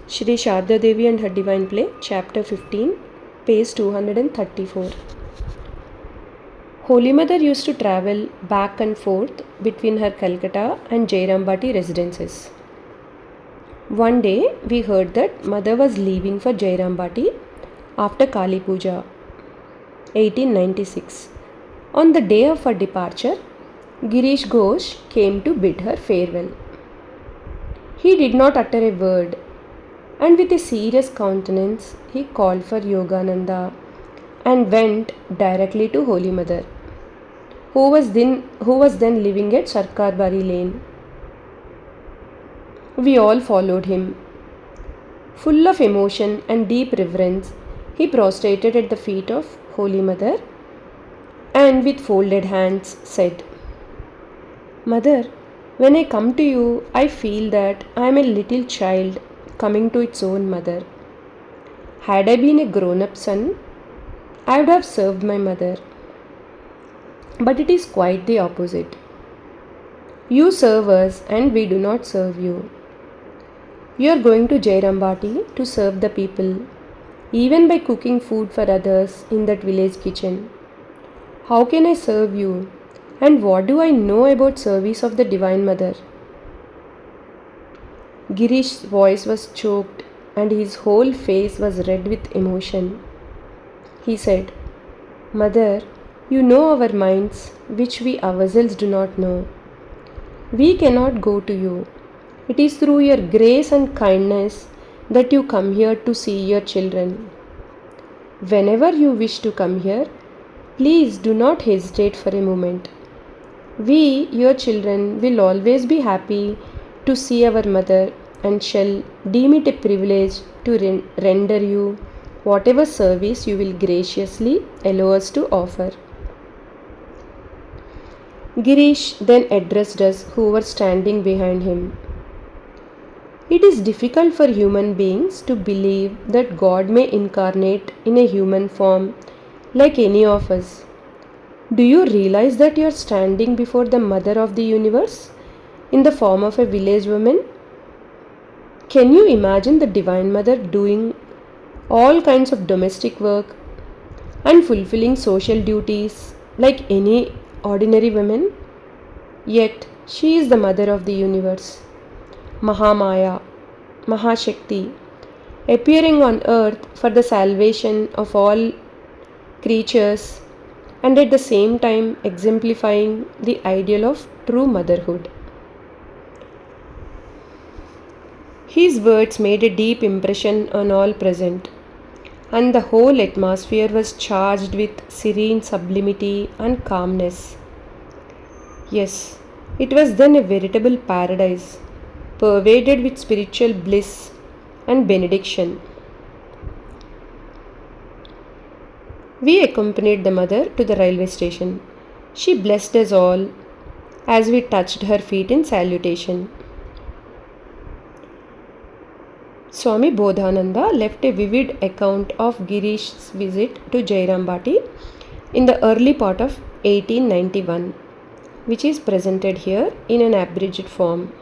Shri Sharda Devi and Her Divine Play, Chapter 15, page 234. Holy Mother used to travel back and forth between her Calcutta and Jairambati residences. One day, we heard that Mother was leaving for Jairambati after Kali Puja, 1896. On the day of her departure, Girish Ghosh came to bid her farewell. He did not utter a word, and with a serious countenance he called for Yogananda and went directly to Holy Mother, who was then living at Sarkarbari Lane. We all followed him. Full of emotion and deep reverence, he prostrated at the feet of Holy Mother and with folded hands said, "Mother, when I come to you, I feel that I am a little child coming to its own mother. Had I been a grown-up son, I would have served my mother. But it is quite the opposite. You serve us and we do not serve you. You are going to Jairambati to serve the people, even by cooking food for others in that village kitchen. How can I serve you? And what do I know about service of the Divine Mother?" Girish's voice was choked and his whole face was red with emotion. He said, "Mother, you know our minds, which we ourselves do not know. We cannot go to you. It is through your grace and kindness that you come here to see your children. Whenever you wish to come here, please do not hesitate for a moment. We, your children, will always be happy to see our mother and shall deem it a privilege to render you whatever service you will graciously allow us to offer." Girish then addressed us who were standing behind him. It is difficult for human beings to believe that God may incarnate in a human form like any of us. Do you realize that you are standing before the Mother of the Universe in the form of a village woman? Can you imagine the Divine Mother doing all kinds of domestic work and fulfilling social duties like any ordinary woman? Yet she is the Mother of the Universe, Mahamaya, Mahashakti, appearing on earth for the salvation of all creatures and at the same time exemplifying the ideal of true motherhood. His words made a deep impression on all present, and the whole atmosphere was charged with serene sublimity and calmness. Yes, it was then a veritable paradise, pervaded with spiritual bliss and benediction. We accompanied the mother to the railway station. She blessed us all as we touched her feet in salutation. Swami Bodhananda left a vivid account of Girish's visit to Jairambati in the early part of 1891, which is presented here in an abridged form.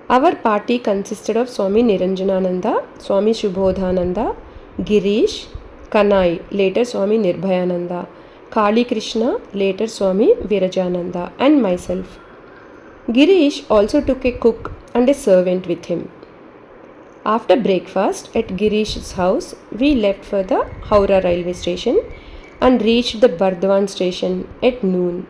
Our party consisted of Swami Niranjanananda, Swami Shubhodhananda, Girish, Kanai, later Swami Nirbhayananda, Kali Krishna, later Swami Virajananda, and myself. Girish also took a cook and a servant with him. After breakfast at Girish's house, we left for the Howrah railway station and reached the Bardwan station at noon.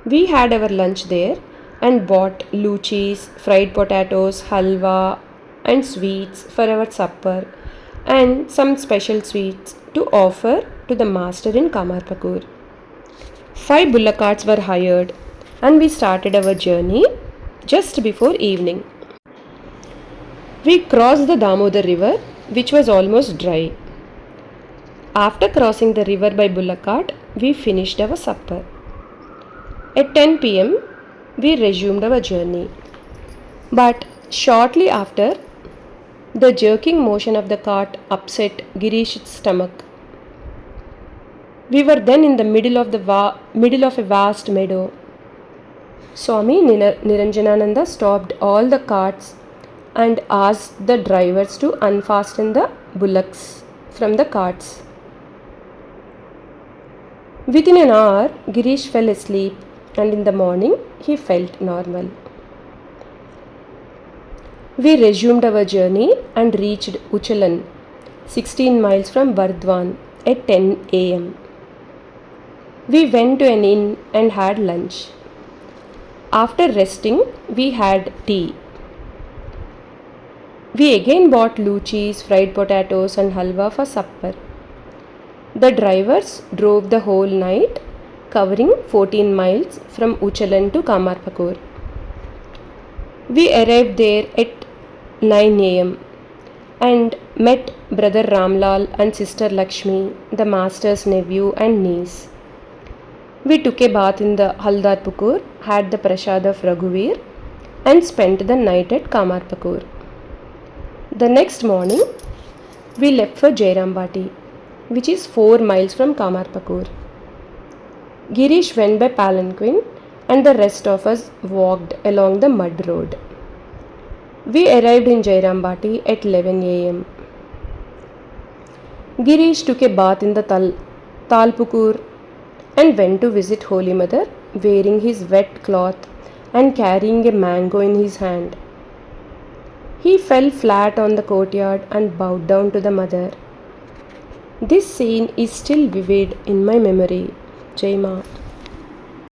We had our lunch there and bought luchis, fried potatoes, halwa and sweets for our supper and some special sweets to offer to the master in Kamarpakur. 5 bullock carts were hired and we started our journey just before evening. We crossed the Damodar river, which was almost dry. After crossing the river by bullock cart, we finished our supper. At 10 p.m., we resumed our journey. But shortly after, the jerking motion of the cart upset Girish's stomach. We were then in the middle of a vast meadow. Swami Niranjanananda stopped all the carts and asked the drivers to unfasten the bullocks from the carts. Within an hour, Girish fell asleep, and in the morning he felt normal. We resumed our journey and reached Uchalan, 16 miles from Bardwan, at 10 am. We went to an inn and had lunch. After resting, we had tea. We again bought luchis, fried potatoes, and halwa for supper. The drivers drove the whole night, covering 14 miles from Uchalan to Kamarpakur. We arrived there at 9 am and met brother Ramlal and sister Lakshmi, the master's nephew and niece. We took a bath in the Haldarpukur, had the prasad of Raghuveer, and spent the night at Kamarpakur. The next morning, we left for Jairambati, which is 4 miles from Kamarpakur. Girish went by palanquin and the rest of us walked along the mud road. We arrived in Jairambati at 11 am. Girish took a bath in the Talpukur and went to visit Holy Mother wearing his wet cloth and carrying a mango in his hand. He fell flat on the courtyard and bowed down to the mother. This scene is still vivid in my memory. Jai Ma.